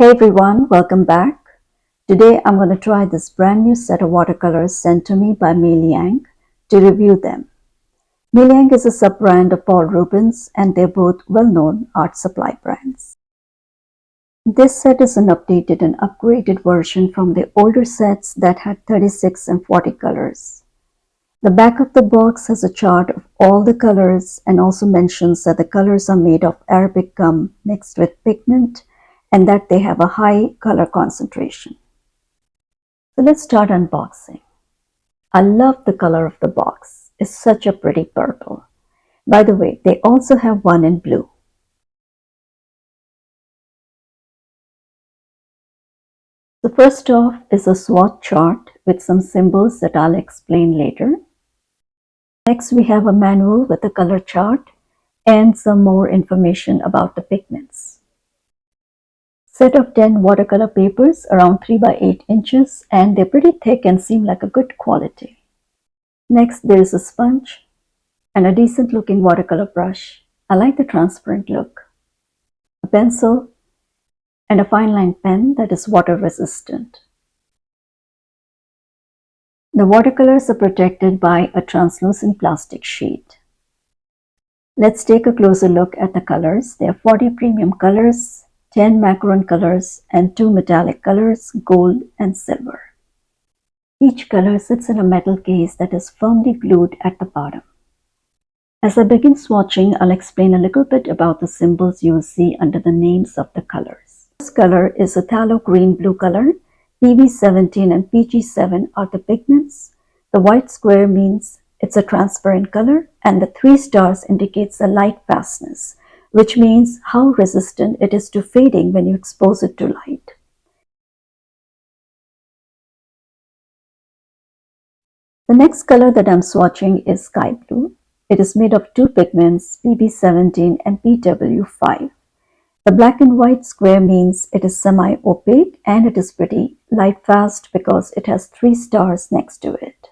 Hey everyone, welcome back. Today I'm going to try this brand new set of watercolors sent to me by Mei Liang to review them. Mei Liang is a sub-brand of Paul Rubens and they're both well-known art supply brands. This set is an updated and upgraded version from the older sets that had 36 and 40 colors. The back of the box has a chart of all the colors and also mentions that the colors are made of Arabic gum mixed with pigment and that they have a high color concentration. So let's start unboxing. I love the color of the box. It's such a pretty purple. By the way, they also have one in blue. So first off is a swatch chart with some symbols that I'll explain later. Next we have a manual with a color chart and some more information about the pigments. Set of 10 watercolor papers around 3 by 8 inches and they're pretty thick and seem like a good quality. Next there is a sponge and a decent looking watercolor brush. I like the transparent look. A pencil and a fine line pen that is water resistant. The watercolors are protected by a translucent plastic sheet. Let's take a closer look at the colors. There are 40 premium colors, 10 macron colors and 2 metallic colors, gold and silver. Each color sits in a metal case that is firmly glued at the bottom. As I begin swatching, I'll explain a little bit about the symbols you will see under the names of the colors. This color is a phthalo green blue color. PV17 and PG7 are the pigments. The white square means it's a transparent color and the 3 stars indicates the light fastness, which means how resistant it is to fading when you expose it to light. The next color that I'm swatching is sky blue. It is made of 2 pigments, PB17 and PW5. The black and white square means it is semi-opaque and it is pretty light fast because it has 3 stars next to it.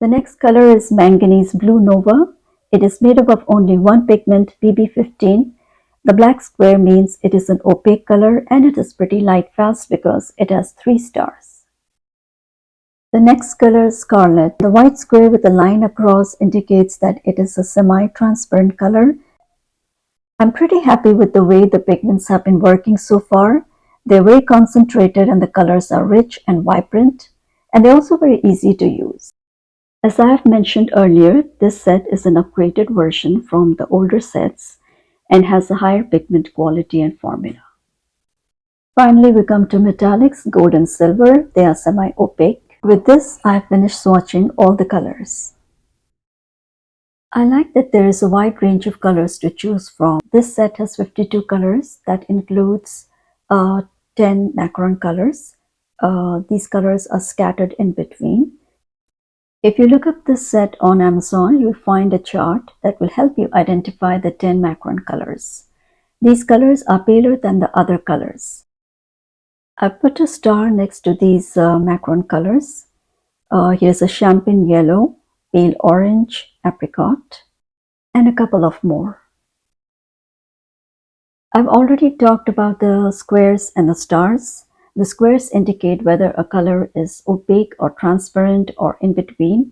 The next color is manganese blue nova. It is made up of only 1 pigment, PB15. The black square means it is an opaque color and it is pretty light fast because it has 3 stars. The next color is scarlet. The white square with a line across indicates that it is a semi-transparent color. I'm pretty happy with the way the pigments have been working so far. They're very concentrated and the colors are rich and vibrant, and they're also very easy to use. As I have mentioned earlier, this set is an upgraded version from the older sets and has a higher pigment quality and formula. Finally, we come to metallics, gold and silver. They are semi-opaque. With this, I have finished swatching all the colors. I like that there is a wide range of colors to choose from. This set has 52 colors. That includes 10 macron colors. These colors are scattered in between. If you look up this set on Amazon, you'll find a chart that will help you identify the 10 macron colors. These colors are paler than the other colors. I put a star next to these macron colors. Here's a champagne yellow, pale orange, apricot, and a couple of more. I've already talked about the squares and the stars. The squares indicate whether a color is opaque or transparent or in between,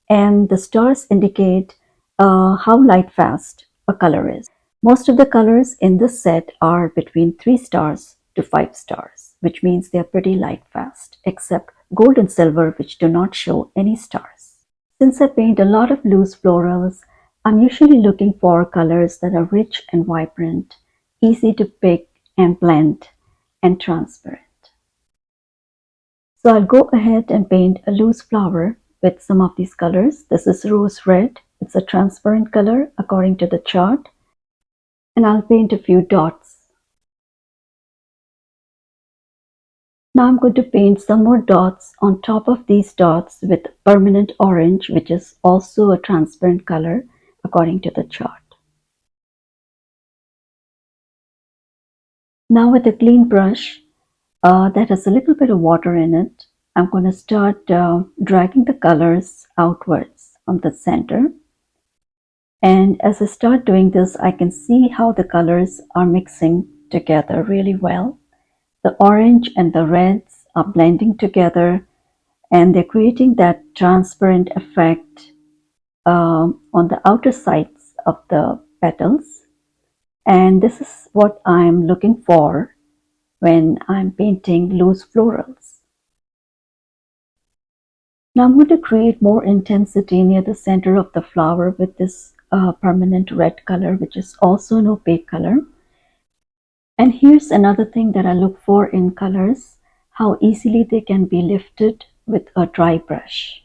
and the stars indicate how light fast a color is. Most of the colors in this set are between 3 stars to 5 stars, which means they are pretty light fast, except gold and silver, which do not show any stars. Since I paint a lot of loose florals, I'm usually looking for colors that are rich and vibrant, easy to pick and blend, and transparent. So I'll go ahead and paint a loose flower with some of these colors. This is rose red. It's a transparent color according to the chart. And I'll paint a few dots. Now I'm going to paint some more dots on top of these dots with permanent orange, which is also a transparent color according to the chart. Now with a clean brush that has a little bit of water in it, I'm going to start dragging the colors outwards from the center. And as I start doing this, I can see how the colors are mixing together really well. The orange and the reds are blending together and they're creating that transparent effect on the outer sides of the petals. And this is what I'm looking for when I'm painting loose florals. Now I'm going to create more intensity near the center of the flower with this permanent red color, which is also an opaque color. And here's another thing that I look for in colors, how easily they can be lifted with a dry brush.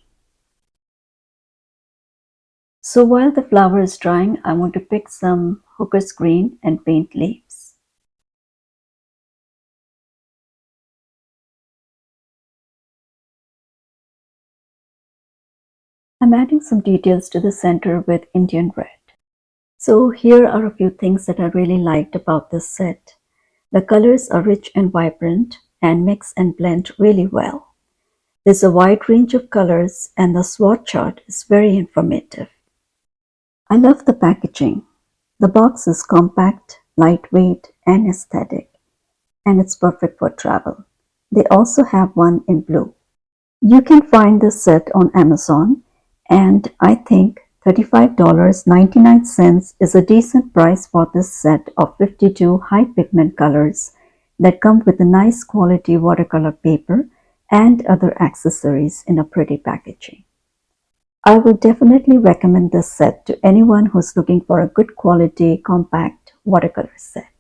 So while the flower is drying, I want to pick some hooker's green and paint leaves. I'm adding some details to the center with Indian red. So here are a few things that I really liked about this set. The colors are rich and vibrant and mix and blend really well. There's a wide range of colors and the swatch chart is very informative. I love the packaging. The box is compact, lightweight, and aesthetic, and it's perfect for travel. They also have one in blue. You can find this set on Amazon, and I think $35.99 is a decent price for this set of 52 high pigment colors that come with a nice quality watercolor paper and other accessories in a pretty packaging. I will definitely recommend this set to anyone who's looking for a good quality compact watercolor set.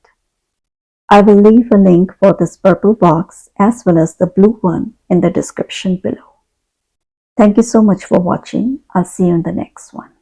I will leave a link for this purple box as well as the blue one in the description below. Thank you so much for watching. I'll see you in the next one.